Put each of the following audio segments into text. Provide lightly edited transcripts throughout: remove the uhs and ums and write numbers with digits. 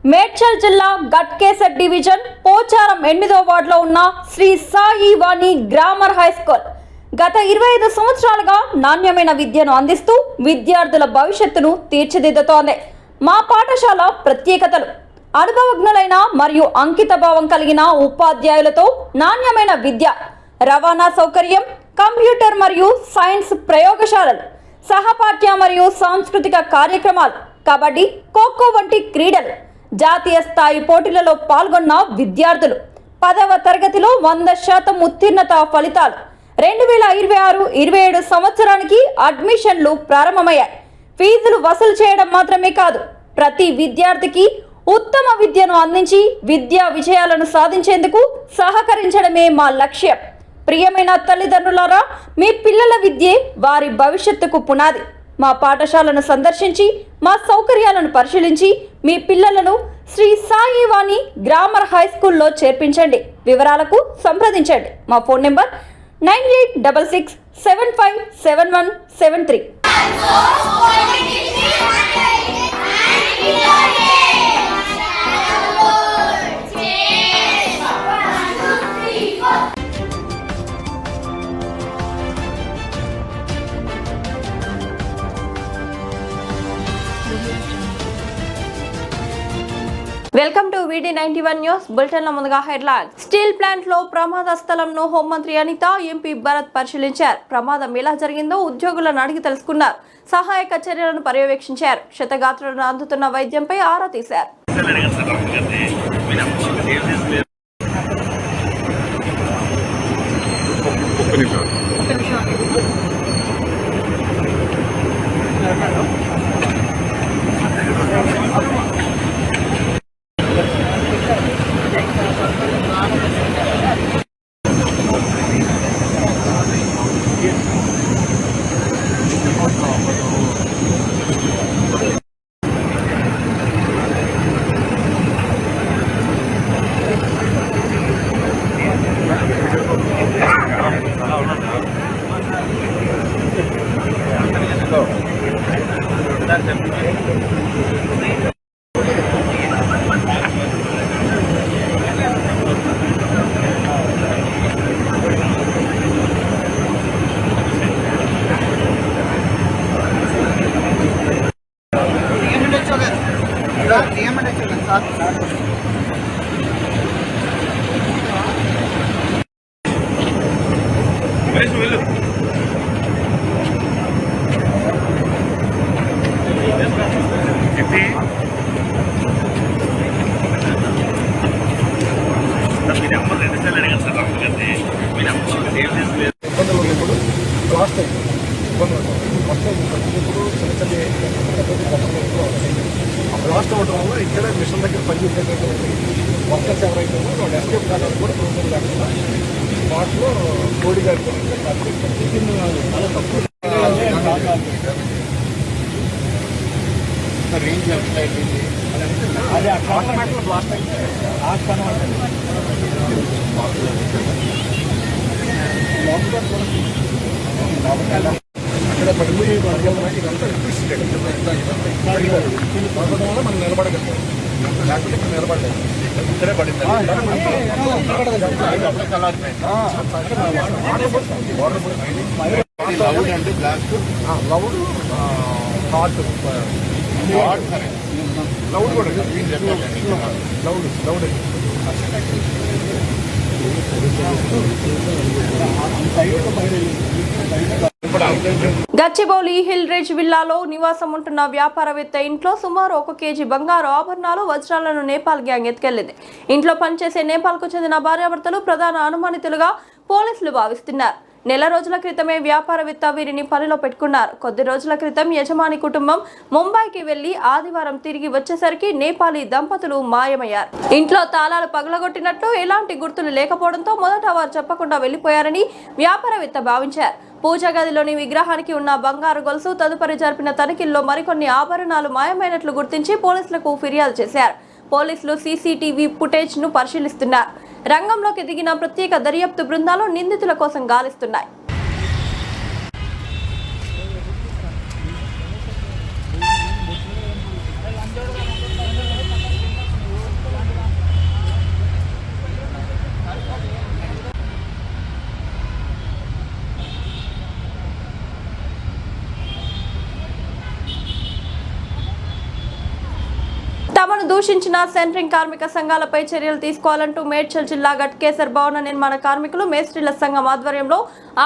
మేడ్చల్ జిల్లా గట్కేసర్ డివిజన్ పోచారం 8వ వార్డులో ఉన్న శ్రీ సాయి వాణి గ్రామర్ హై స్కూల్ గత 25 సంవత్సరాలుగా నాణ్యమైన విద్యను అందిస్తూ విద్యార్థుల భవిష్యత్తును తీర్చిదిద్దుతోంది. మా పాఠశాల ప్రత్యేకతలు అనుభవజ్ఞులైన మరియు అంకితభావం కలిగిన ఉపాధ్యాయులతో నాణ్యమైన విద్య, రవాణా సౌకర్యం, కంప్యూటర్ మరియు సైన్స్ ప్రయోగశాలలు, సహపాఠ్య మరియు సాంస్కృతిక కార్యక్రమాలు, కబడ్డీ, ఖోఖో వంటి క్రీడలు, జాతీయ స్థాయి పోటీలలో పాల్గొన్న విద్యార్థులు, 10వ తరగతిలో 100% ఉత్తీర్ణత ఫలితాలు, 2026-27 సంవత్సరానికి అడ్మిషన్లు ప్రారంభమయ్యాయి. ఫీజులు వసూలు చేయడం మాత్రమే కాదు, ప్రతి విద్యార్థికి ఉత్తమ విద్యను అందించి విద్యా విజయాలను సాధించేందుకు సహకరించడమే మా లక్ష్యం. ప్రియమైన తల్లిదండ్రులారా, మీ పిల్లల విద్యే వారి భవిష్యత్తుకు పునాది. మా పాఠశాలను సందర్శించి మా సౌకర్యాలను పరిశీలించి మీ పిల్లలను శ్రీ సాయి వాణి గ్రామర్ హై స్కూల్లో చేర్పించండి. వివరాలకు సంప్రదించండి. మా phone number 9866757173. Welcome to VD91 news bulletin లో ముందుగా హెడ్లైన్స్. స్టీల్ ప్లాంట్ లో ప్రమాద స్థలంను హోంమంత్రి అనిత, ఎంపీ భరత్ పరిశీలించారు. ప్రమాదం ఎలా జరిగిందో ఉద్యోగులను అడిగి తెలుసుకున్నారు. సహాయక చర్యలను పర్యవేక్షించారు. క్షతగాత్రులను అందుతున్న వైద్యంపై ఆరా తీశారు. బ్లాస్ట్ అవ్వడం వల్ల ఇక్కడ మిషన్ దగ్గర పనిచేసేటటువంటి వర్కర్స్ ఎవరైతే ఉన్నారో వాళ్ళు ఎస్కేప్ కావడానికి కూడా ప్రయోజనం లేకుండా వాటిలో కోడి గారి చాలా తక్కువ రేంజ్ అయిపోయింది. అదే ఆటోమేటిక్గా బ్లాస్ట్ అయితే అక్కడ పడిపోయి ఇదంతా వల్ల మనం నిలబడగలుగుతాం. లేకపోతే ఇక్కడ నిలబడలేదు. ఇక్కడే పడింది. లౌడ్ అంటే బ్లాస్ట్, లౌడ్ హాట్, లౌడ్ కూడా loud loud Gachibowli hill ridge విల్లాలో నివాసం ఉంటున్న వ్యాపారవేత్త ఇంట్లో సుమారు 1 కేజీ బంగారు ఆభరణాలు, వజ్రాలను నేపాల్ గ్యాంగ్ ఎత్తుకెళ్లింది. ఇంట్లో పనిచేసే నేపాల్కు చెందిన భార్యాభర్తలు ప్రధాన అనుమానితులుగా పోలీసులు భావిస్తున్నారు. నెల రోజుల క్రితమే వ్యాపారవేత్త వీరిని పనిలో పెట్టుకున్నారు. కొద్ది రోజుల క్రితం యజమాని కుటుంబం ముంబైకి వెళ్లి ఆదివారం తిరిగి వచ్చేసరికి నేపాలీ దంపతులు మాయమయ్యారు. ఇంట్లో తాళాలు పగలగొట్టినట్లు ఎలాంటి గుర్తులు లేకపోవడంతో మొదట వారు చెప్పకుండా వెళ్లిపోయారని వ్యాపారవేత్త భావించారు. పూజా గదిలోని విగ్రహానికి ఉన్న బంగారు గొలుసు, తదుపరి జరిపిన తనిఖీల్లో మరికొన్ని ఆభరణాలు మాయమైనట్లు గుర్తించి పోలీసులకు ఫిర్యాదు చేశారు. పోలీసులు సీసీటీవీ ఫుటేజ్ ను పరిశీలిస్తున్నారు. రంగంలోకి దిగిన ప్రత్యేక దర్యాప్తు బృందాలు నిందితుల కోసం గాలిస్తున్నాయి. తమను దూషించిన సెంట్రింగ్ కార్మిక సంఘాలపై చర్యలు తీసుకోవాలంటూ మేడ్చల్ జిల్లా గట్కేసర్ భవన నిర్మాణ కార్మికులు మేస్త్రీల సంఘం ఆధ్వర్యంలో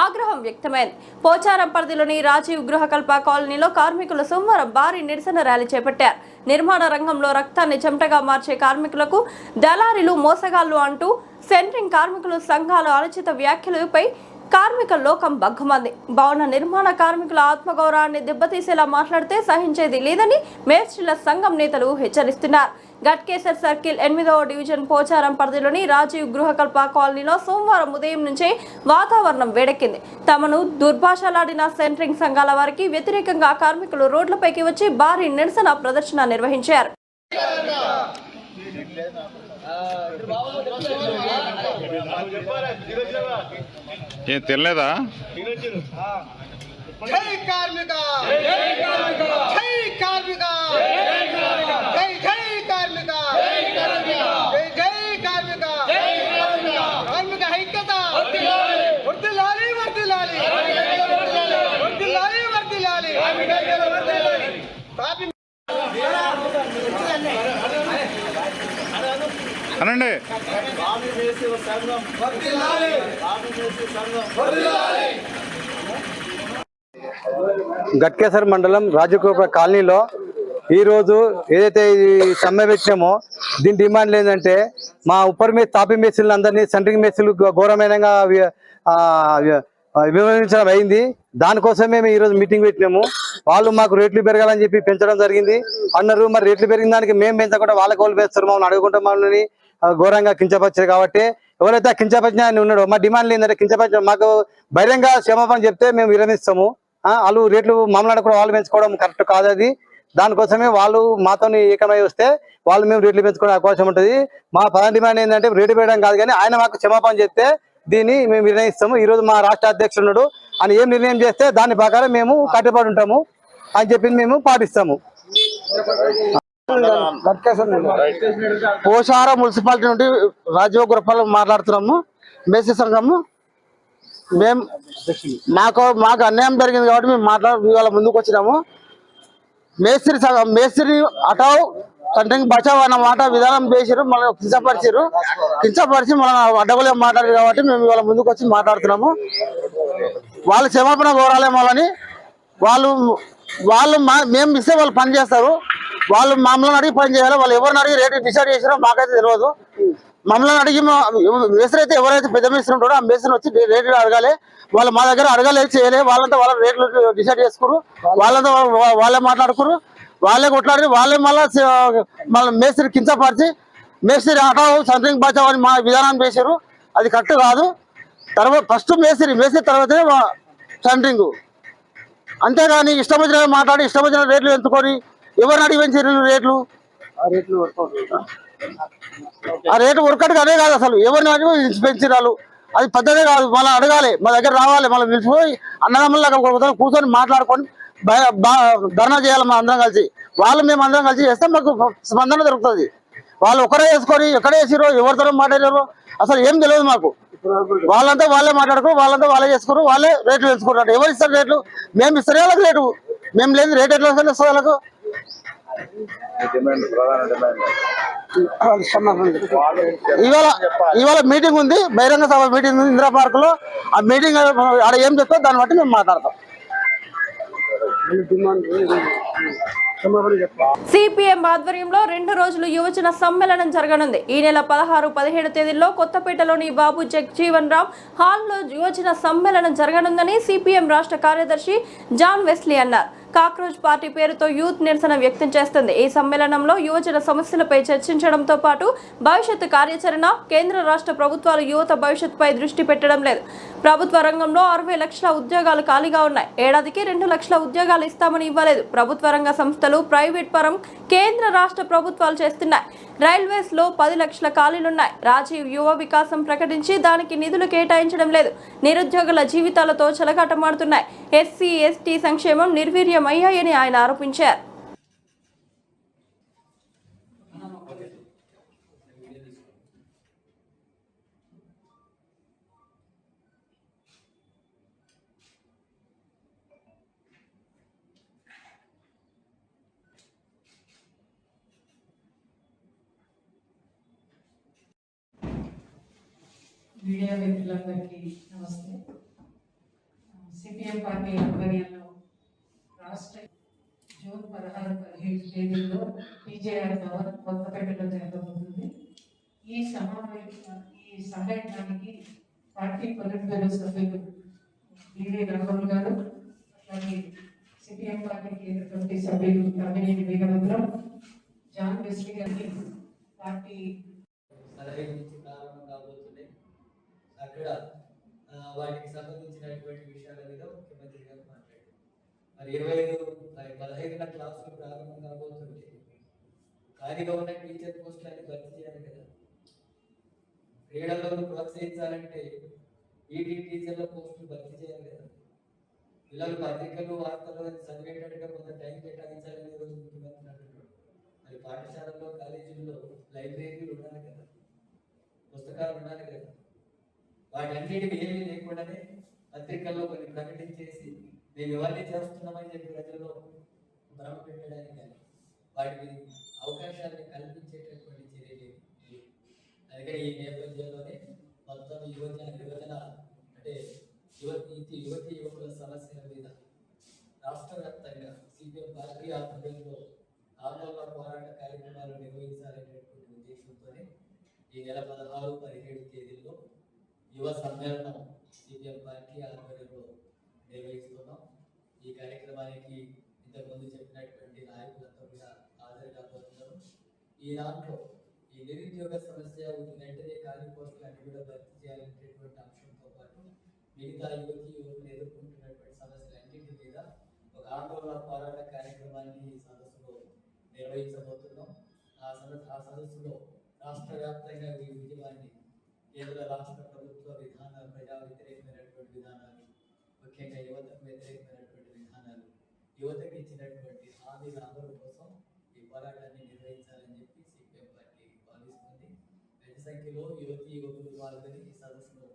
ఆగ్రహం వ్యక్తమైంది. పోచారం పరిధిలోని రాజీవ్ గృహకల్ప కాలనీలో కార్మికులు సోమవారం భారీ నిరసన ర్యాలీ చేపట్టారు. నిర్మాణ రంగంలో రక్తాన్ని చెమటగా మార్చే కార్మికులకు దళారీలు మోసగాళ్లు అంటూ సెంట్రింగ్ కార్మికులు సంఘాల అనుచిత వ్యాఖ్యలపై కార్మిక లోకం బగ్గుమంది. భవన నిర్మాణ కార్మికుల ఆత్మగౌరవాన్ని దెబ్బతీసేలా మాట్లాడితే సహించేది లేదని మేస్త్రీల సంఘం నేతలు హెచ్చరిస్తున్నారు. గట్కేసర్ సర్కిల్ 8వ డివిజన్ పోచారం పరిధిలోని రాజీవ్ గృహకల్ప కాలనీలో సోమవారం ఉదయం నుంచే వాతావరణం వేడెక్కింది. తమను దుర్భాషలాడిన సెంట్రింగ్ సంఘాల వారికి వ్యతిరేకంగా కార్మికులు రోడ్లపైకి వచ్చి భారీ నిరసన ప్రదర్శన నిర్వహించారు. ఏం తెలియదా? జై కార్మిక జై కార్మిక జై కార్మిక జై జై కార్మిక జై జై కార్మిక కార్మిక ఐక్యత వర్ధిల్లాలి వర్ధిల్లాలి వర్ధిల్లాలి వర్ధిల్లాలి అనండి. గట్కేసర్ మండలం రాజగోపుర కాలనీలో ఈరోజు ఏదైతే సమ్మె పెట్టినామో దీని డిమాండ్ ఏంటంటే మా ఉప్పర్ మేస్ తాపి మేస్త్రీలు అందరినీ సెంట్రింగ్ మేస్త్రీలు ఘోరమైనగా విమర్శించడం అయింది. దానికోసమే మేము ఈరోజు మీటింగ్ పెట్టినాము. వాళ్ళు మాకు రేట్లు పెరగాలని చెప్పి పెంచడం జరిగింది అన్నారు. మరి రేట్లు పెరిగిన దానికి మేము పెంచకుండా వాళ్ళకి వాళ్ళు పెంచుతారు, మమ్మల్ని అడుగుకుంటాం, మమ్మల్ని ఘోరంగా కించపరిచారు. కాబట్టి ఎవరైతే కించపరిచిన ఆయన ఉన్నాడో మా డిమాండ్ ఏంటంటే కించపరిచిన మాకు బహిరంగ క్షమాపణ చెప్తే మేము విరమిస్తాము. వాళ్ళు రేట్లు మామూలు వాళ్ళు పెంచుకోవడం కరెక్ట్ కాదు. అది దానికోసమే వాళ్ళు మాతో ఏకమై వస్తే వాళ్ళు మేము రేట్లు పెంచుకునే అవకాశం ఉంటుంది. మా ప్రధాన డిమాండ్ ఏంటంటే రేటు పెరగడం కాదు, కానీ ఆయన మాకు క్షమాపణ చెప్తే దీన్ని మేము నిర్ణయిస్తాము. ఈ రోజు మా రాష్ట్ర అధ్యక్షుడు ఉన్నాడు, ఆయన ఏం నిర్ణయం చేస్తే దాని ప్రకారం మేము కట్టుబడి ఉంటాము అని చెప్పింది మేము పాటిస్తాము. పోషార మున్సిపాలిటీ నుండి రాజీవ్ గృహపాల మాట్లాడుతున్నాము. మేస్త్రీ సంఘము మేము మాకు అన్యాయం జరిగింది కాబట్టి మేము ఇవాళ ముందుకు వచ్చినాము. మేస్త్రీ సంఘం మేస్త్రి అటావ్ సెంట్రింగ్ బచావ్ అన్న మాట విధానం చేసారు, మనం కించపరిచి మనం అడ్డగోలు మాట్లాడారు కాబట్టి మేము ఇవాళ ముందుకు వచ్చి మాట్లాడుతున్నాము. వాళ్ళు క్షమాపణ కోరాలేమోలని వాళ్ళు మేము ఇస్తే వాళ్ళు పని చేస్తారు. వాళ్ళు మమ్మల్ని అడిగి పని చేయాలి. వాళ్ళు ఎవరిని అడిగి రేటు డిసైడ్ చేసారో మాకైతే తెలియదు. మమ్మల్ని అడిగి మేస్త్రి అయితే ఎవరైతే పెద్ద మేస్త్రి ఉంటాడో ఆ మేస్త్రిని వచ్చి రేట్లు అడగాలి. వాళ్ళు మా దగ్గర అడగాలి చేయలే. వాళ్ళంతా వాళ్ళ రేట్లు డిసైడ్ చేసుకురు, వాళ్ళంతా వాళ్ళే మాట్లాడుకురు, వాళ్ళే కొట్లాడి వాళ్ళే మళ్ళీ మేస్త్రి కించపరిచి మేస్త్రి ఆటావు సెంట్రింగ్ బచావ్ అని మా విధానం చేశారు. అది కరెక్ట్ కాదు. తర్వాత ఫస్ట్ మేస్త్రి తర్వాతనే సెంట్రింగ్. అంతేగాని ఇష్టం వచ్చిన మాట్లాడి ఇష్టం వచ్చిన రేట్లు ఎంచుకొని ఎవరిని అడిగి పెంచారు రేట్లు? ఆ రేటు వర్కౌట్ అదే కాదు, అసలు ఎవరిని అడిగి పెంచిరాలు అది పద్ధతే కాదు. మళ్ళీ అడగాలి, మా దగ్గర రావాలి, మళ్ళీ పిలిచిపోయి అన్నదమ్ముల కూర్చొని మాట్లాడుకొని ధర్నా చేయాలి. మా అందరం కలిసి మేము అందరం కలిసి చేస్తే మాకు స్పందన దొరుకుతుంది. వాళ్ళు ఒకరే వేసుకొని ఎక్కడ వేసిరో ఎవరితో మాట్లాడారో అసలు ఏం తెలియదు మాకు. వాళ్ళంతా వాళ్ళే మాట్లాడుకోరు, వాళ్ళంతా వాళ్ళే చేసుకోరు, వాళ్ళే రేట్లు వేసుకుంటారు. ఎవరు ఇస్తారు రేట్లు? మేము ఇస్తారే వాళ్ళకి రేటు, మేము లేదు రేట్ ఎట్లా వస్తుంది వాళ్ళకు? ఇవాళ మీటింగ్ ఉంది, బహిరంగ సభ మీటింగ్ ఉంది ఇందిరా పార్క్ లో. ఆ మీటింగ్ ఆడ ఏం చెప్తారో దాన్ని బట్టి మేము మాట్లాడతాం. సిపిఎం ఆధ్వర్యంలో 2 రోజులు యువజన సమ్మేళనం జరగనుంది. ఈ నెల 16, 17 తేదీల్లో కొత్తపేటలోని బాబు జగజీవన్ రామ్ హాల్లో యువజన సమ్మేళనం జరగనుందని సిపిఎం రాష్ట్ర కార్యదర్శి జాన్ వెస్లీ అన్నారు. కాక్రోచ్ పార్టీ పేరుతో యూత్ నిరసన వ్యక్తం చేస్తుంది. ఈ సమ్మేళనంలో యువజన సమస్యలపై చర్చించడంతో పాటు భవిష్యత్తు కార్యాచరణ, కేంద్ర రాష్ట్ర ప్రభుత్వాలు యువత భవిష్యత్తుపై దృష్టి పెట్టడం లేదు. ప్రభుత్వ రంగంలో 60 లక్షల ఉద్యోగాలు ఖాళీగా ఉన్నాయి. ఏడాదికి 2 లక్షల ఉద్యోగాలు ఇస్తామని ఇవ్వలేదు. ప్రభుత్వ రంగ సంస్థలు ప్రైవేట్ పరం కేంద్ర రాష్ట్ర ప్రభుత్వాలు చేస్తున్నాయి. రైల్వేస్ లో 10 లక్షల ఖాళీలున్నాయి. రాజీవ్ యువ వికాసం ప్రకటించి దానికి నిధులు కేటాయించడం లేదు. నిరుద్యోగుల జీవితాలతో చెలగాటమాడుతున్నాయి. ఎస్సీ ఎస్టీ సంక్షేమం నిర్వీర్యమయ్యాయని ఆయన ఆరోపించారు. మీడియా మిత్రులందరికీ నమస్తే. సిపిఎం పార్టీ ఆధ్వర్యంలో రాష్ట్ర జూన్ 16-17 తేదీల్లో పీజేఆర్ భవన్ కొత్తపేటలో జరగబోతుంది. ఈ సమ్మేళనానికి పార్టీ పొలిట్ బ్యూరో సభ్యులు బివి రాఘవులు గారు, అలాగే సిపిఎం పార్టీ కేంద్ర కమిటీ సభ్యులు తమ్మినేని వీరభద్రం, జాన్ వెస్లీ గారికి పార్టీ 15 నుంచి ప్రారంభం కాబోతున్నాయి. అక్కడ వాటికి సంబంధించినటువంటి విషయాల మీద ముఖ్యమంత్రి గారు మాట్లాడారు. మరి 15 క్లాసులు ప్రారంభం కాబోతుంది. ఖాళీగా ఉన్న టీచర్ పోస్టులన్నీ భర్తీ చేయాలి కదా. క్రీడలను ప్రోత్సహించాలంటే ఈటీ టీచర్ల పోస్టులు భర్తీ చేయాలి కదా. పిల్లలు పత్రికలు వార్తలు చదివేటట్టుగా కొంత టైం కేటాయించాలని ఈరోజు ముఖ్యమంత్రి అంటున్నాడు. మరి పాఠశాలల్లో కాలేజీల్లో లైబ్రరీలు ఉండాలి కదా, పుస్తకాలు ఉండాలి కదా. వాటన్నిటికీ ఏమీ లేకుండానే పత్రికల్లో కొన్ని ప్రకటించేసి మేము ఇవన్నీ చేస్తున్నామని చెప్పి ప్రజల్లో భ్రమ పెట్టడానికి కానీ వాటికి అవకాశాలను కల్పించేటటువంటి చర్యలు. అందుకని ఈ నేపథ్యంలోనే మొత్తం యువజన అంటే యువతి యువకుల సమస్యల మీద రాష్ట్ర వ్యాప్తంగా సిపిఎం పార్టీ ఆధ్వర్యంలో ఆందోళన పోరాట కార్యక్రమాలు నిర్వహించాలనేటువంటి ఉద్దేశంతోనే ఈ నెల 16-17 తేదీల్లో యువ సమ్మేళనం సిపిఎం పార్టీ ఆధ్వర్యంలో నిర్వహిస్తున్నాం. ఈ కార్యక్రమానికి ఇంతకుముందు చెప్పినటువంటి నాయకులంతా కూడా హాజరు కాబోతున్నారు. ఈ దాంట్లో ఈ నిరుద్యోగ సమస్య వెంటనే ఖాళీ పోస్టులు అన్ని కూడా భర్తీ చేయాలనేటువంటి అంశంతో పాటు మిగతా యువకులు ఎదుర్కొంటున్నటువంటి సమస్యలన్నింటి మీద ఒక ఆందోళన పోరాట కార్యక్రమాన్ని ఈ సదస్సులో నిర్వహించబోతున్నాం. ఆ సదస్సులో రాష్ట్ర వ్యాప్తంగా ఈ ఉద్యమాన్ని కేంద్ర రాష్ట్ర ప్రభుత్వ విధానాలు, ప్రజా వ్యతిరేకమైనటువంటి విధానాలు, ముఖ్యంగా యువతకు వ్యతిరేకమైనటువంటి విధానాలు, యువతకు ఇచ్చినటువంటి హామీల అమలు కోసం ఈ పోరాటాన్ని నిర్వహించాలని చెప్పి సిపిఎం పార్టీ భావిస్తుంది. పెద్ద సంఖ్యలో యువకులు పాల్గొని ఈ సదస్సును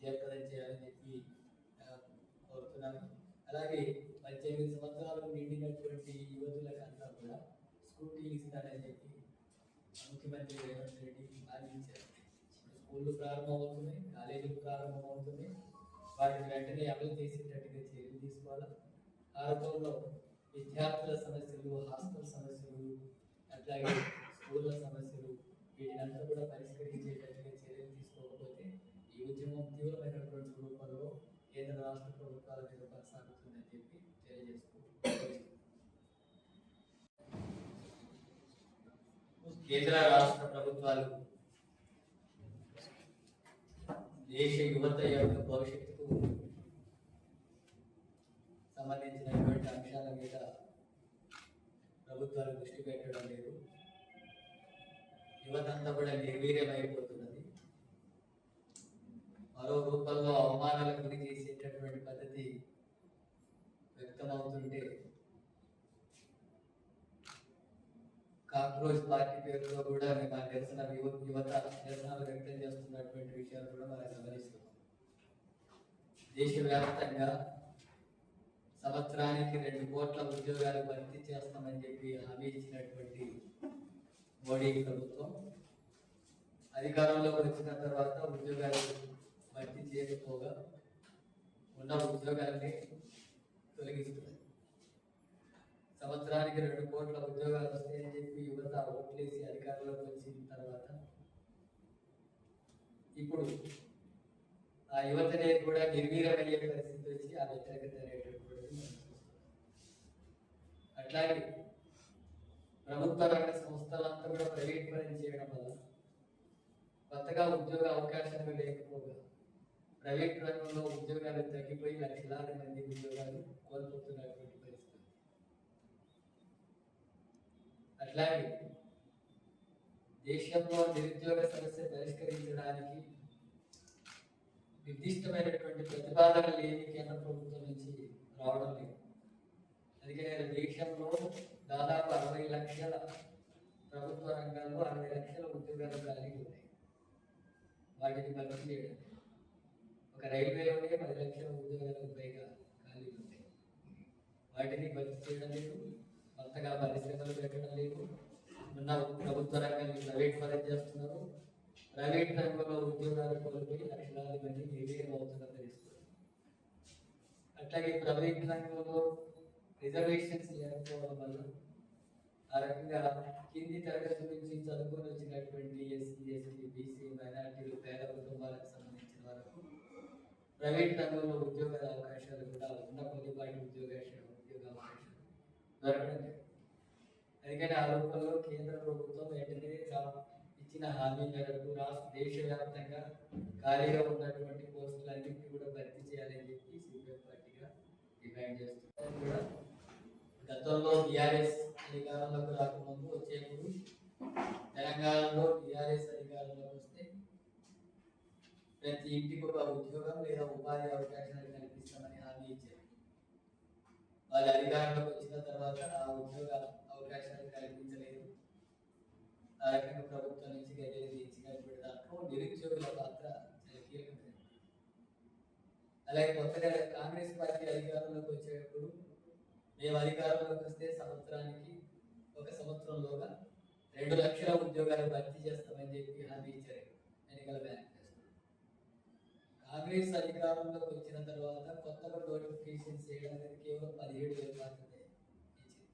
జయప్రదం చేయాలని చెప్పి కోరుతున్నాను. అలాగే 18 సంవత్సరాలు నిండినటువంటి యువతులకంతా కూడా స్కూటీలు ఇస్తారని చెప్పి ముఖ్యమంత్రి రేవంత్ రెడ్డి ఆదేశించారు. స్కూళ్ళు ప్రారంభమవుతున్నాయి, కాలేజీలు ప్రారంభమవుతున్నాయి. వాటిని వెంటనే అమలు చేసేటట్టుగా చర్యలు తీసుకోవాలి. ఆ రకంలో విద్యార్థుల సమస్యలు, హాస్టల్ సమస్యలు, అట్లాగే స్కూళ్ళ సమస్యలు వీటినంతా కూడా పరిష్కరించేటట్టుగా చర్యలు తీసుకోకపోతే ఈ ఉద్యమం తీవ్రమైనటువంటి రూపంలో కేంద్ర రాష్ట్ర ప్రభుత్వాల మీద కొనసాగుతుందని చెప్పి తెలియజేసుకుంటున్నాను. కేంద్ర రాష్ట్ర ప్రభుత్వాలు దేశ యువత యొక్క భవిష్యత్తుకు సంబంధించినటువంటి అంశాల మీద ప్రభుత్వాలు దృష్టి పెట్టడం లేదు. యువత అంతా కూడా నిర్వీర్యమైపోతున్నది. మరో రూపంలో అవమానాలకు గురి చేసేటటువంటి పద్ధతి వ్యక్తమవుతుంటే కాక్రోచ్ పార్టీ పేరుతో కూడా మా నిరసన యువత నిరసనలు వ్యక్తం చేస్తున్నటువంటి విషయాలు కూడా మనం గమనిస్తున్నాం. దేశవ్యాప్తంగా సంవత్సరానికి 2 కోట్ల ఉద్యోగాలు భర్తీ చేస్తామని చెప్పి హామీ ఇచ్చినటువంటి మోడీ ప్రభుత్వం అధికారంలోకి వచ్చిన తర్వాత ఉద్యోగాలు భర్తీ చేయకపోగా ఉన్న ఉద్యోగాల్ని తొలగిస్తున్నారు. సంవత్సరానికి 2 కోట్ల ఉద్యోగాలు వస్తాయని చెప్పి యువత ఓట్లేసి అధికారంలోకి వచ్చిన తర్వాత ఇప్పుడు ఆ యువతనే కూడా నిర్వీర్యమయ్యే పరిస్థితి వచ్చి ఆ వ్యతిరేకత అనేటటువంటిది. అట్లాగే ప్రభుత్వ రంగ సంస్థలంతా కూడా ప్రైవేట్ పరం చేయడం వల్ల కొత్తగా ఉద్యోగ అవకాశాలు లేకపోగా ప్రైవేట్ రంగంలో ఉద్యోగాలు తగ్గిపోయి లక్షలాది మంది ఉద్యోగాలు కోల్పోతున్నటువంటి పరిస్థితి. అట్లాగే దేశంలో నిరుద్యోగ సమస్య పరిష్కరించడానికి నిర్దిష్టమైనటువంటి ప్రతిపాదనలు ఏమి కేంద్ర ప్రభుత్వం నుంచి రావడం లేదు. అందుకనే దేశంలో దాదాపు 60 లక్షల ప్రభుత్వ రంగాల్లో 60 లక్షల ఉద్యోగాలు ఖాళీ ఉన్నాయి. వాటిని భర్తీ చేయడం, ఒక రైల్వేలోనే 10 లక్షల ఉద్యోగాలకు పైగా ఖాళీ ఉన్నాయి. వాటిని భర్తీ చేయడం లేదు, కొత్తగా పరిశ్రమలు పెట్టడం లేదు. ఉన్న ప్రభుత్వ రంగాన్ని ప్రైవేట్ పరం చేస్తున్నారు. ప్రైవేట్ రంగంలో ఉద్యోగాలు కోల్పోయి లక్షలాది మంది నిర్వీర్యమవుతున్నది తెలుస్తుంది. అట్లాగే ప్రైవేట్ రంగంలో రిజర్వేషన్స్ లేకపోవడం వల్ల ఆ రకంగా కింది తరగతి నుంచి చదువుకొని వచ్చినటువంటి ఎస్సీ, ఎస్టీ, బీసీ, మైనార్టీలు, పేద కుటుంబాలకు సంబంధించిన వరకు ప్రైవేట్ రంగంలో ఉద్యోగ అవకాశాలు కూడా ఉన్న కొద్దిపాటి ఉద్యోగాలు దొరకడం లేదు. అందుకని ఆ రూపంలో కేంద్ర ప్రభుత్వం వెంటనే ఇచ్చిన హామీ మేరకు దేశవ్యాప్తంగా ఖాళీగా ఉన్నటువంటి పోస్టులన్నింటినీ కూడా భర్తీ చేయాలని చెప్పి సిపిఎం పార్టీగా డిమాండ్ చేస్తున్నారు. కూడా గతంలో టీఆర్ఎస్ అధికారంలోకి రాకముందు వచ్చేప్పుడు తెలంగాణలో టీఆర్ఎస్ అధికారంలోకి వస్తే ప్రతి ఇంటికి ఒక ఉద్యోగం లేదా ఉపాధి అవకాశాలు కల్పిస్తామని హామీ ఇచ్చారు. వాళ్ళ అధికారంలోకి వచ్చిన తర్వాత ఆ ఉద్యోగ అవకాశాలు కల్పించలేదు. ఆ రకంగా ప్రభుత్వం నుంచి గదిలు ఇచ్చినటువంటి దాంట్లో నిరుద్యోగుల పాత్ర చాలా కీలకమైనది. అలాగే కొత్తగా కాంగ్రెస్ పార్టీ అధికారంలోకి వచ్చేటప్పుడు మేము అధికారంలోకి వస్తే సంవత్సరానికి ఒక సంవత్సరంలోగా 2 లక్షల ఉద్యోగాలు భర్తీ చేస్తామని చెప్పి హామీ ఇచ్చారు ఎన్నికల మేనిఫెస్టో. కాంగ్రెస్ అధికారంలోకి వచ్చిన తర్వాత కొత్తగా నోటిఫికేషన్స్ చేయడం అనేది కేవలం 17,000 మాత్రమే ఇచ్చింది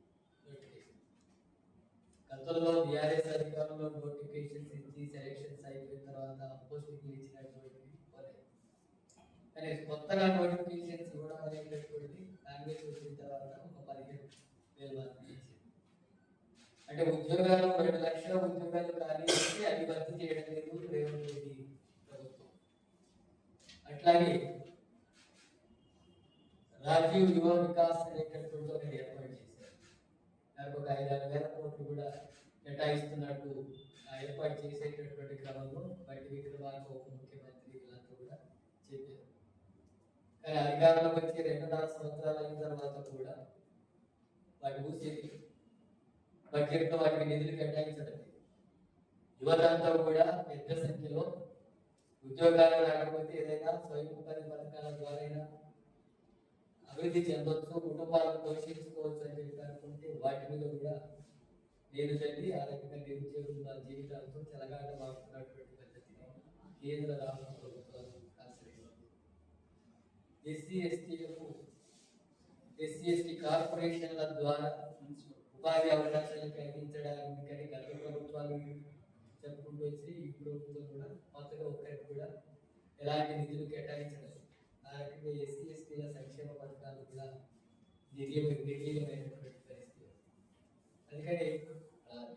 నోటిఫికేషన్. గతంలో బీఆర్ఎస్ అధికారంలో నోటిఫికేషన్స్ ఇచ్చి సెలక్షన్స్ అయిపోయిన తర్వాత పోస్టింగ్లు ఇచ్చినటువంటివి పోలేదు. కానీ కొత్తగా నోటిఫికేషన్స్ ఇవ్వడం అనేటటువంటిది కాంగ్రెస్ వచ్చిన తర్వాత ఒక 15,000 మాత్రమే ఇచ్చింది. అంటే ఉద్యోగాలు 2 లక్షల ఉద్యోగాలు ఖాళీ చేసి అది భర్తీ చేయడం లేదు రేవంత్ రెడ్డి ప్రభుత్వం. అట్లాగే రాజీవ్ యువ వికాస్ అనేటటువంటి ఒకటి ఏర్పాటు చేశారు. దానికి ఒక 5-6 వేల కోట్లు కూడా కేటాయిస్తున్నట్టు ఏర్పాటు చేసేటటువంటి క్రమంలో బట్టి విక్రమార్క ఉప ముఖ్యమంత్రి వీళ్ళంతా కూడా చెప్పారు. కానీ అధికారంలోకి వచ్చి 2.5 సంవత్సరాలు అయిన తర్వాత కూడా వాటి ఊసేది బడ్జెట్లో వాటికి నిధులు కేటాయించడం లేదు. యువత అంతా కూడా పెద్ద సంఖ్యలో ఉద్యోగాలు రాకపోతే ఏదైనా స్వయం ఉపాధి పథకాల ద్వారా అభివృద్ధి చెందొచ్చు, కుటుంబాలను పోషించుకోవచ్చు అని చెప్పి అనుకుంటే వాటి మీద కూడా నేను చల్లి ఆ రకంగా నిరుద్యోగుల జీవితాలతో చెలగాట మారుతున్నటువంటి పద్ధతిని కేంద్ర రాష్ట్ర ప్రభుత్వాలు ఆశ్రయిస్తుంది. ఎస్సీ ఎస్టీ కార్పొరేషన్ల ద్వారా ఉపాధి అవకాశాలు కలిగించడానికి గత ప్రభుత్వాలు చెప్పుకుంటూ వచ్చి ఈ ప్రభుత్వం కూడా కొత్తగా ఒక్కరికి కూడా ఎలాంటి నిధులు కేటాయించడం, ఆ రకంగా ఎస్సీ ఎస్టీల సంక్షేమ పథకాలు కూడా నిర్వీర్యమైనటువంటి పరిస్థితి. అందుకని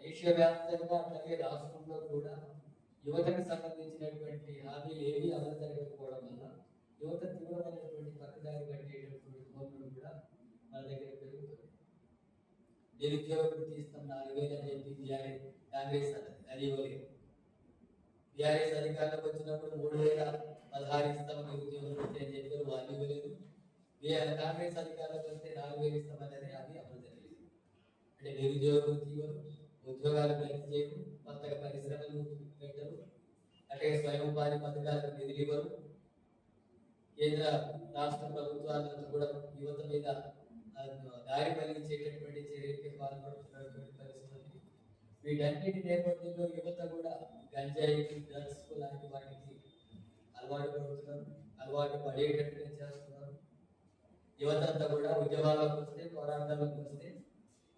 దేశవ్యాప్తంగా అట్లాగే రాష్ట్రంలో కూడా యువతకు సంబంధించినటువంటి హామీలు ఏవి అమలు జరగకపోవడం వల్ల యువత తీవ్రమైనటువంటి పక్కదారి పట్టేటటువంటి ధోరణులు కూడా మన దగ్గర పెరుగుతుంది. నిరుద్యోగ వృత్తి ఇస్తాం 4,000 అని చెప్పి కాంగ్రెస్ అది ఇవ్వలేదు. బీఆర్ఎస్ అధికారంలోకి వచ్చినప్పుడు 3,016 ఇస్తాం నిరుద్యోగ వృత్తి అని చెప్పారు, వాళ్ళు ఇవ్వలేదు. కాంగ్రెస్ అధికారంలోకి వస్తే 4,000 ఇస్తామనేది అది అమలు జరగలేదు. అంటే నిరుద్యోగ వృత్తి ఇవ్వరు, ఉద్యోగాలు భర్తీ చేయరు, కొత్తగా పరిశ్రమలు పెట్టరు, అంటే స్వయం ఉపాధి పథకాలకు నిధులు ఇవ్వరు. కేంద్ర రాష్ట్ర ప్రభుత్వాలతో కూడా యువత మీద దారి మళ్లించేటటువంటి చర్యలకి పాల్పడుతున్నటువంటి పరిస్థితి. వీటన్నిటి నేపథ్యంలో యువత కూడా గంజాయి, డ్రగ్స్ లాంటి వాటికి అలవాటు పడుతున్నారు, అలవాటు పడేటట్టుగా చేస్తున్నారు. యువత అంతా కూడా ఉద్యమాల్లోకి వస్తే, పోరాటాల్లోకి వస్తే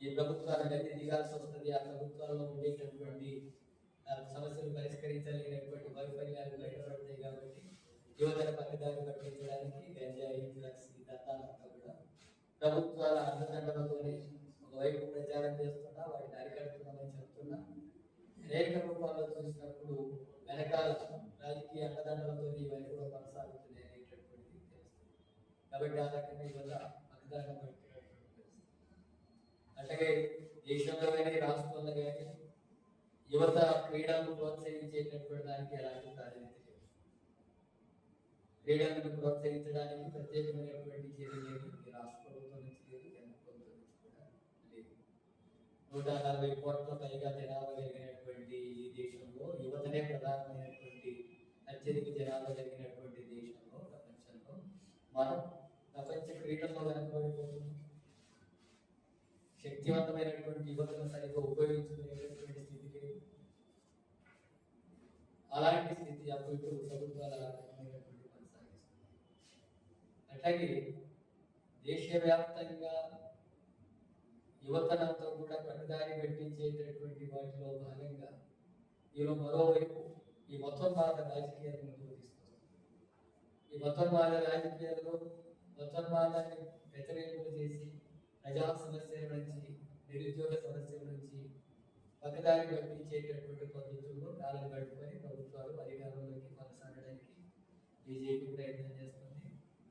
ఈ ప్రభుత్వాలన్నీ దిగాల్సి వస్తుంది. ఆ ప్రభుత్వాల్లో ఉండేటటువంటి సమస్యలు పరిష్కరించలేనటువంటి వైఫల్యాలు బయటపడతాయి. కాబట్టి యువతను పక్కదారి పట్టించడానికి గంజాయి, డ్రగ్స్ దత్తాలంతా కూడా ప్రభుత్వాల అండదండలతోనే ఒకవైపు ప్రచారం చేస్తున్నా, వాటిని అరికడుతున్నామని చెప్తున్నా, అనేక రూపాల్లో చూసినప్పుడు వెనకాల రాజకీయ అండదండలతో ఇవన్నీ కూడా కొనసాగుతున్నాయి అనేటటువంటిది తెలుస్తుంది. కాబట్టి ఆ రకంగా యువత పక్కదారి పడుతున్నటువంటి పరిస్థితి. అట్లాగే దేశంలో కానీ రాష్ట్రంలో కానీ యువత క్రీడలను ప్రోత్సహించేటటువంటి దానికి ఎలాంటి ప్రాధాన్యత లేదు. క్రీడలను ప్రోత్సహించడానికి ప్రత్యేకమైనటువంటి చర్య లేదు, రాష్ట్ర ప్రభుత్వం నుంచి లేదు, కేంద్ర ప్రభుత్వం నుంచి కూడా లేదు. 140 కోట్ల పైగా జనాభా కలిగినటువంటి ఈ దేశంలో యువతనే ప్రధానమైనటువంటి అత్యధిక జనాభా కలిగినటువంటి దేశంలో, ప్రపంచంలో మనం ప్రపంచ క్రీడల్లో వెనకబడిపోతున్నాం. శక్తివంతమైనటువంటి యువతను సరిగ్గా ఉపయోగించుకునేటటువంటి స్థితికి అలాంటి స్థితి అప్పుడు ప్రభుత్వాల రకమైనటువంటి కొనసాగిస్తుంది. అట్లాగే దేశవ్యాప్తంగా యువతనంతో కూడా పట్టుదారి పెట్టించేటటువంటి వాటిలో భాగంగా ఈరోజు మరోవైపు ఈ మొత్తోన్మాద రాజకీయాలను ముందుకు తీసుకొస్తుంది. ఈ మొత్తోన్మాద రాజకీయాల్లో మొత్తోన్మాదాన్ని వ్యతిరేకం చేసి ప్రజా సమస్యల నుంచి, నిరుద్యోగ సమస్యల నుంచి పక్కదారి పట్టించేటటువంటి పద్ధతుల్లో కాలం గడుపుకొని ప్రభుత్వాలు అధికారంలోకి కొనసాగడానికి బీజేపీ ప్రయత్నం చేస్తుంది.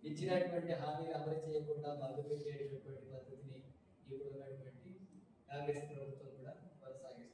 ఇచ్చినటువంటి హామీలు అమలు చేయకుండా మద్దతు పెట్టేటటువంటి పద్ధతిని ఇప్పుడు ఉన్నటువంటి కాంగ్రెస్ ప్రభుత్వం కూడా కొనసాగిస్తుంది.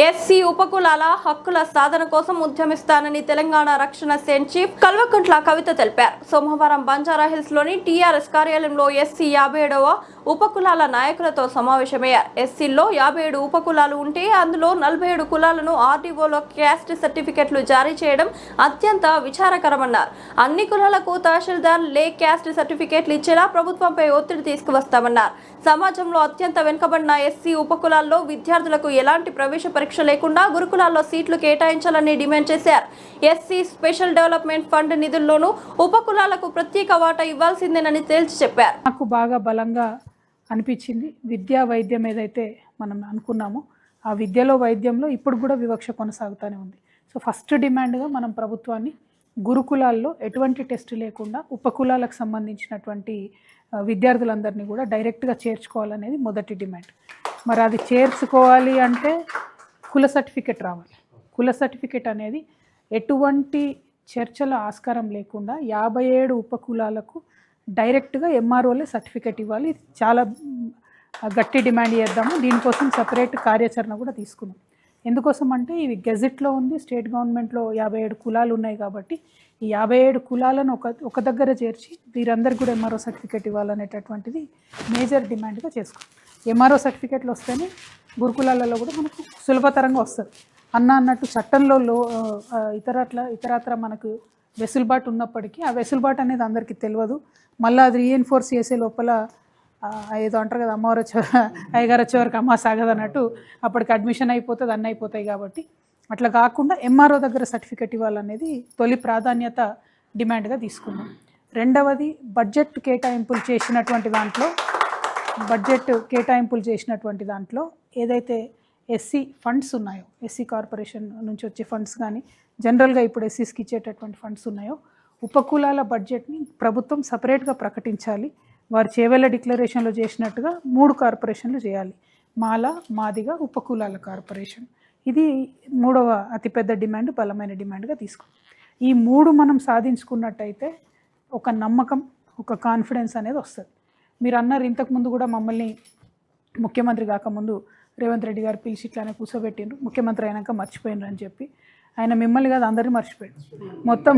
ఎస్సీ ఉపకులాల హక్కుల సాధన కోసం ఉద్యమిస్తానని తెలంగాణ రక్షణ సేన చీఫ్ కల్వకుంట్ల కవిత తెలిపారు. సోమవారం బంజారా హిల్స్ లోని టీఆర్ఎస్ కార్యాలయంలో ఎస్సీ 57వ ఉపకులాల నాయకులతో సమావేశమయ్యారు. ఎస్సీల్లో 57 ఉపకులాలు ఉంటే అందులో 47 కులాలను ఆర్డీఓలో క్యాస్ట్ సర్టిఫికెట్లు జారీ చేయడం అత్యంత విచారకరమన్నారు. అన్ని కులాలకు తహసీల్దార్ లే క్యాస్ట్ సర్టిఫికెట్లు ఇచ్చేలా ప్రభుత్వంపై ఒత్తిడి తీసుకువస్తామన్నారు. సమాజంలో అత్యంత వెనుకబడిన ఎస్సీ ఉపకులాల్లో విద్యార్థులకు ఎలాంటి ప్రవేశ పరీక్ష లేకుండా గురుకులాల్లో సీట్లు కేటాయించాలని డిమాండ్ చేశారు. ఎస్సీ స్పెషల్ డెవలప్మెంట్ ఫండ్ నిధుల్లోనూ ఉపకులాలకు ప్రత్యేక వాటా ఇవ్వాల్సిందేనని తేల్చి చెప్పారు. నాకు బాగా బలంగా అనిపించింది. విద్యా వైద్యం ఏదైతే మనం అనుకున్నామో ఆ విద్యలో వైద్యంలో ఇప్పుడు కూడా వివక్ష కొనసాగుతూనే ఉంది. సో ఫస్ట్ డిమాండ్గా మనం ప్రభుత్వాన్ని గురుకులాల్లో ఎటువంటి టెస్ట్ లేకుండా ఉపకులాలకు సంబంధించినటువంటి విద్యార్థులందరినీ కూడా డైరెక్ట్గా చేర్చుకోవాలనేది మొదటి డిమాండ్. మరి అది చేర్చుకోవాలి అంటే కుల సర్టిఫికెట్ రావాలి. కుల సర్టిఫికెట్ అనేది ఎటువంటి చర్చల ఆస్కారం లేకుండా 57 ఉపకులాలకు డైరెక్ట్గా ఎంఆర్ఓలే సర్టిఫికెట్ ఇవ్వాలి. ఇది చాలా గట్టి డిమాండ్ చేద్దాము. దీనికోసం సపరేట్ కార్యాచరణ కూడా తీసుకున్నాం. ఎందుకోసం అంటే ఇవి గెజెట్లో ఉంది, స్టేట్ గవర్నమెంట్లో 57 కులాలు ఉన్నాయి కాబట్టి ఈ 57 కులాలను ఒక దగ్గర చేర్చి వీరందరికీ కూడా ఎంఆర్ఓ సర్టిఫికేట్ ఇవ్వాలనేటటువంటిది మేజర్ డిమాండ్గా చేసుకున్నాం. ఎంఆర్ఓ సర్టిఫికేట్లు వస్తేనే గురుకులాలలో కూడా మనకు సులభతరంగా వస్తుంది. అన్నట్టు చట్టంలో ఇతరత్ర మనకు వెసులుబాటు ఉన్నప్పటికీ ఆ వెసులుబాటు అనేది అందరికీ తెలియదు. మళ్ళీ అది రీఎన్ఫోర్స్ చేసే లోపల ఏదో అంటారు కదా, అమ్మవారు అయ్యగారు వచ్చే వరకు అమ్మ సాగదు అన్నట్టు అప్పటికి అడ్మిషన్ అయిపోతుంది, అన్నీ అయిపోతాయి. కాబట్టి అట్లా కాకుండా ఎంఆర్ఓ దగ్గర సర్టిఫికెట్ ఇవ్వాలనేది తొలి ప్రాధాన్యత డిమాండ్గా తీసుకున్నాం. రెండవది బడ్జెట్ కేటాయింపులు చేసినటువంటి దాంట్లో ఏదైతే ఎస్సీ ఫండ్స్ ఉన్నాయో, ఎస్సీ కార్పొరేషన్ నుంచి వచ్చే ఫండ్స్ కానీ జనరల్గా ఇప్పుడు ఎస్సీస్కి ఇచ్చేటటువంటి ఫండ్స్ ఉన్నాయో ఉపకులాల బడ్జెట్ని ప్రభుత్వం సపరేట్గా ప్రకటించాలి. వారు చేవెళ్ళ డిక్లరేషన్లో చేసినట్టుగా 3 కార్పొరేషన్లు చేయాలి. మాల, మాదిగ, ఉపకులాల కార్పొరేషన్. ఇది మూడవ అతిపెద్ద డిమాండ్, బలమైన డిమాండ్గా తీసుకుంటాం. ఈ 3 మనం సాధించుకున్నట్టయితే ఒక నమ్మకం, ఒక కాన్ఫిడెన్స్ అనేది వస్తుంది. మీరు అన్నారు ఇంతకుముందు కూడా మమ్మల్ని ముఖ్యమంత్రి కాకముందు రేవంత్ రెడ్డి గారు పిలిచి ఇట్లానే కూర్చోబెట్టిండ్రు, ముఖ్యమంత్రి అయినాక మర్చిపోయినరు అని చెప్పి. ఆయన మిమ్మల్ని కాదు అందరినీ మర్చిపోయాడు. మొత్తం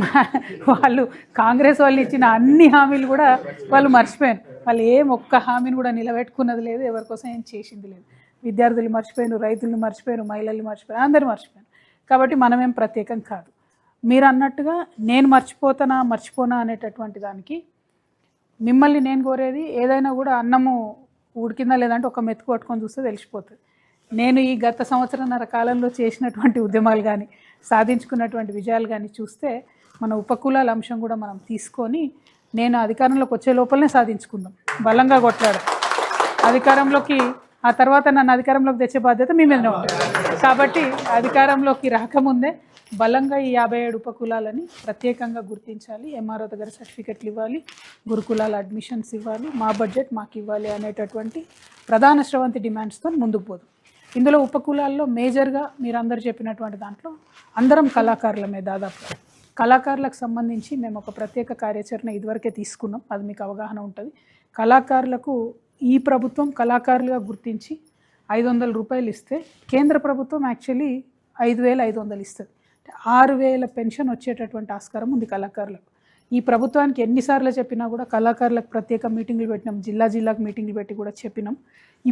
వాళ్ళు కాంగ్రెస్ వాళ్ళు ఇచ్చిన అన్ని హామీలు కూడా వాళ్ళు మర్చిపోయారు. వాళ్ళు ఒక్క హామీని కూడా నిలబెట్టుకున్నది లేదు, ఎవరికోసం ఏం చేసింది లేదు. విద్యార్థులు మర్చిపోయారు, రైతులు మర్చిపోయారు, మహిళలు మర్చిపోయారు, అందరూ మర్చిపోయారు. కాబట్టి మనమేం ప్రత్యేకం కాదు. మీరు అన్నట్టుగా నేను మర్చిపోనా అనేటటువంటి దానికి మిమ్మల్ని నేను కోరేది ఏదైనా కూడా అన్నము ఉడికిందా లేదంటే ఒక మెతుకు పట్టుకొని చూస్తే తెలిసిపోతుంది. నేను ఈ గత సంవత్సరంన్నర కాలంలో చేసినటువంటి ఉద్యమాలు కానీ సాధించుకున్నటువంటి విజయాలు కానీ చూస్తే మన ఉపకులాల అంశం కూడా మనం తీసుకొని నేను అధికారంలోకి వచ్చే లోపలనే సాధించుకుందాం, బలంగా కొట్లాడు అధికారంలోకి. ఆ తర్వాత నన్ను అధికారంలోకి తెచ్చే బాధ్యత మీ మీదనే ఉంటుంది. కాబట్టి అధికారంలోకి రాకముందే బలంగా ఈ 57 ఉపకులాలని ప్రత్యేకంగా గుర్తించాలి, ఎంఆర్ఓ దగ్గర సర్టిఫికెట్లు ఇవ్వాలి, గురుకులాల అడ్మిషన్స్ ఇవ్వాలి, మా బడ్జెట్ మాకు ఇవ్వాలి అనేటటువంటి ప్రధాన స్రవంతి డిమాండ్స్తో ముందుకు పోదు. ఇందులో ఉపకులాల్లో మేజర్గా మీరందరూ చెప్పినటువంటి దాంట్లో అందరం కళాకారులమే. దాదాపు కళాకారులకు సంబంధించి మేము ఒక ప్రత్యేక కార్యాచరణ ఇదివరకే తీసుకున్నాం, అది మీకు అవగాహన ఉంటుంది. కళాకారులకు ఈ ప్రభుత్వం కళాకారులుగా గుర్తించి 500 రూపాయలు ఇస్తే కేంద్ర ప్రభుత్వం యాక్చువల్లీ 5,500 ఇస్తుంది. 6,000 పెన్షన్ వచ్చేటటువంటి ఆస్కారం ఉంది కళాకారులకు. ఈ ప్రభుత్వానికి ఎన్నిసార్లు చెప్పినా కూడా కళాకారులకు ప్రత్యేక మీటింగ్లు పెట్టినాం, జిల్లాకు మీటింగ్లు పెట్టి కూడా చెప్పినాం.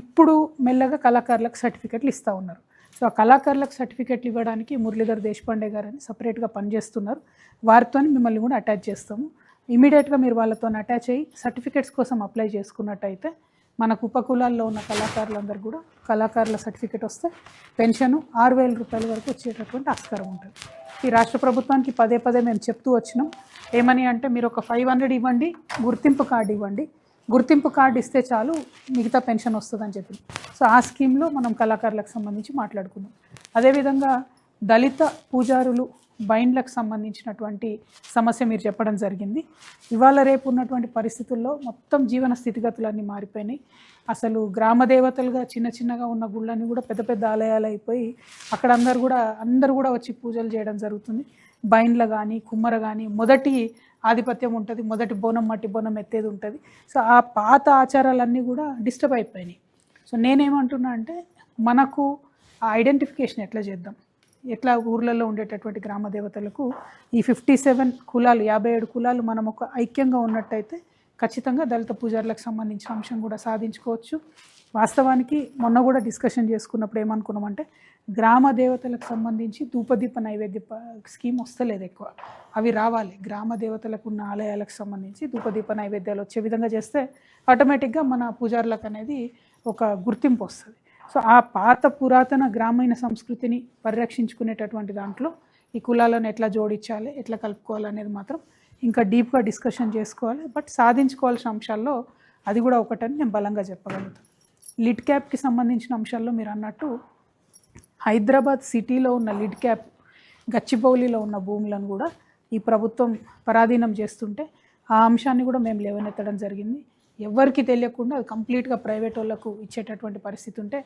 ఇప్పుడు మెల్లగా కళాకారులకు సర్టిఫికెట్లు ఇస్తూ ఉన్నారు. సో ఆ కళాకారులకు సర్టిఫికెట్లు ఇవ్వడానికి మురళీధర్ దేశపాండే గారని సపరేట్గా పనిచేస్తున్నారు. వారితో మిమ్మల్ని కూడా అటాచ్ చేస్తాము. ఇమీడియట్గా మీరు వాళ్ళతో అటాచ్ అయ్యి సర్టిఫికెట్స్ కోసం అప్లై చేసుకున్నట్టయితే మనకు ఉపకులాల్లో ఉన్న కళాకారులందరూ కూడా కళాకారుల సర్టిఫికేట్ వస్తే పెన్షన్ 6,000 రూపాయల వరకు వచ్చేటటువంటి ఆస్కారం ఉంటుంది. ఈ రాష్ట్ర ప్రభుత్వానికి పదే పదే మేము చెప్తూ వచ్చినాం. ఏమని అంటే మీరు ఒక 500 ఇవ్వండి, గుర్తింపు కార్డు ఇవ్వండి, గుర్తింపు కార్డు ఇస్తే చాలు మిగతా పెన్షన్ వస్తుందని చెప్పి. సో ఆ స్కీమ్లో మనం కళాకారులకు సంబంధించి మాట్లాడుకున్నాం. అదేవిధంగా దళిత పూజారులు బైండ్లకు సంబంధించినటువంటి సమస్య మీరు చెప్పడం జరిగింది. ఇవాళ రేపు ఉన్నటువంటి పరిస్థితుల్లో మొత్తం జీవన స్థితిగతులన్నీ మారిపోయినాయి. అసలు గ్రామ దేవతలుగా చిన్న చిన్నగా ఉన్న గుళ్ళన్నీ కూడా పెద్ద పెద్ద ఆలయాలు అయిపోయి అక్కడ అందరూ కూడా వచ్చి పూజలు చేయడం జరుగుతుంది. బైండ్ల కానీ కుమ్మర కానీ మొదటి ఆధిపత్యం ఉంటుంది, మొదటి బోనం మట్టి బోనం ఎత్తేది ఉంటుంది. సో ఆ పాత ఆచారాలన్నీ కూడా డిస్టర్బ్ అయిపోయినాయి. సో నేనేమంటున్నా అంటే మనకు ఆ ఐడెంటిఫికేషన్ ఎట్లా చేద్దాం, ఎట్లా ఊర్లలో ఉండేటటువంటి గ్రామ దేవతలకు ఈ 57 కులాలు 57 కులాలు మనం ఒక ఐక్యంగా ఉన్నట్టయితే ఖచ్చితంగా దళిత పూజారులకు సంబంధించిన అంశం కూడా సాధించుకోవచ్చు. వాస్తవానికి మొన్న కూడా డిస్కషన్ చేసుకున్నప్పుడు ఏమనుకున్నామంటే గ్రామ దేవతలకు సంబంధించి ధూపదీప నైవేద్య స్కీమ్ వస్తలేదు ఎక్కువ. అవి రావాలి. గ్రామ దేవతలకు ఉన్న ఆలయాలకు సంబంధించి ధూపదీప నైవేద్యాలు వచ్చే విధంగా చేస్తే ఆటోమేటిక్గా మన పూజారులకు అనేది ఒక గుర్తింపు వస్తుంది. సో ఆ పాత పురాతన గ్రామీణ సంస్కృతిని పరిరక్షించుకునేటటువంటి దాంట్లో ఈ కులాలను ఎట్లా జోడించాలి, ఎట్లా కలుపుకోవాలి అనేది మాత్రం ఇంకా డీప్గా డిస్కషన్ చేసుకోవాలి. బట్ సాధించుకోవాల్సిన అంశాల్లో అది కూడా ఒకటని నేను బలంగా చెప్పగలుగుతాను. లిడ్ క్యాప్కి సంబంధించిన అంశాల్లో మీరు అన్నట్టు హైదరాబాద్ సిటీలో ఉన్న లిడ్ క్యాప్, గచ్చిబౌలిలో ఉన్న భూములను కూడా ఈ ప్రభుత్వం పరాధీనం చేస్తుంటే ఆ అంశాన్ని కూడా మేము లేవనెత్తడం జరిగింది. ఎవరికి తెలియకుండా అది కంప్లీట్గా ప్రైవేట్ వాళ్ళకు ఇచ్చేటటువంటి పరిస్థితి ఉంటే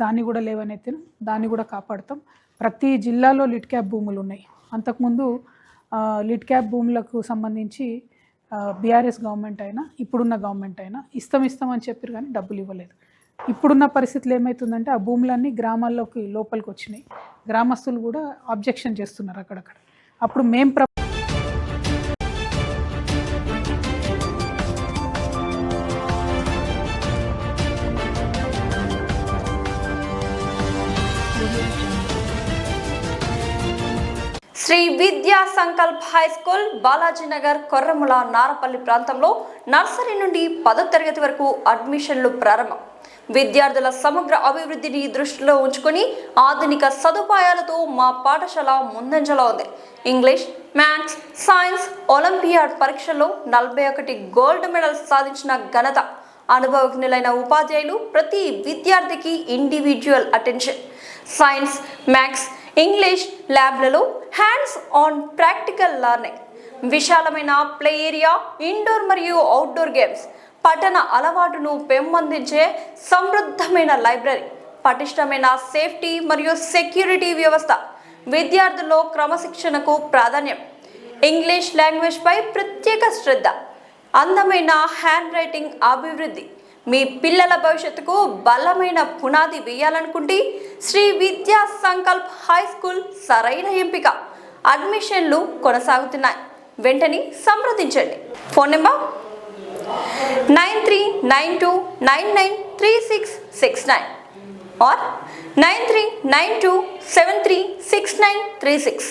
దాన్ని కూడా లేవనెత్తిన, దాన్ని కూడా కాపాడుతాం. ప్రతి జిల్లాలో లిడ్ క్యాప్ భూములు ఉన్నాయి. అంతకుముందు లిడ్ క్యాప్ భూములకు సంబంధించి బీఆర్ఎస్ గవర్నమెంట్ అయినా ఇప్పుడున్న గవర్నమెంట్ అయినా ఇస్తామని చెప్పారు కానీ డబ్బులు ఇవ్వలేదు. ఇప్పుడున్న పరిస్థితులు ఏమవుతుందంటే ఆ భూములన్నీ గ్రామాల్లోకి లోపలికి వచ్చినాయి. గ్రామస్తులు కూడా అబ్జెక్షన్ చేస్తున్నారు అక్కడక్కడ. అప్పుడు మేము శ్రీ విద్యా సంకల్ప్ హై స్కూల్ బాలాజీనగర్ కొర్రముల నారపల్లి ప్రాంతంలో నర్సరీ నుండి 10వ తరగతి వరకు అడ్మిషన్లు ప్రారంభం. విద్యార్థుల సమగ్ర అభివృద్ధిని దృష్టిలో ఉంచుకొని ఆధునిక సదుపాయాలతో మా పాఠశాల ముందంజలో ఉంది. ఇంగ్లీష్, మ్యాథ్స్, సైన్స్ ఒలింపియాడ్ పరీక్షల్లో 41 గోల్డ్ మెడల్స్ సాధించిన ఘనత. అనుభవజ్ఞులైన ఉపాధ్యాయులు, ప్రతి విద్యార్థికి individual attention. Science, maths, English ల్యాబ్లలో హ్యాండ్స్ ఆన్ ప్రాక్టికల్ లెర్నింగ్, విశాలమైన ప్లే ఏరియా, ఇండోర్ మరియు అవుట్డోర్ గేమ్స్, పఠన అలవాటును పెంపొందించే సమృద్ధమైన లైబ్రరీ, పటిష్టమైన సేఫ్టీ మరియు సెక్యూరిటీ వ్యవస్థ, విద్యార్థుల్లో క్రమశిక్షణకు ప్రాధాన్యం, ఇంగ్లీష్ లాంగ్వేజ్పై ప్రత్యేక శ్రద్ధ, అందమైన హ్యాండ్ రైటింగ్ అభివృద్ధి. మీ పిల్లల భవిష్యత్తుకు బలమైన పునాది వేయాలనుకుంటే శ్రీ విద్యా సంకల్ప్ హై స్కూల్ సరైన ఎంపిక. అడ్మిషన్లు కొనసాగుతున్నాయి. వెంటనే సంప్రదించండి. Phone number 9392993669 or 9392736936.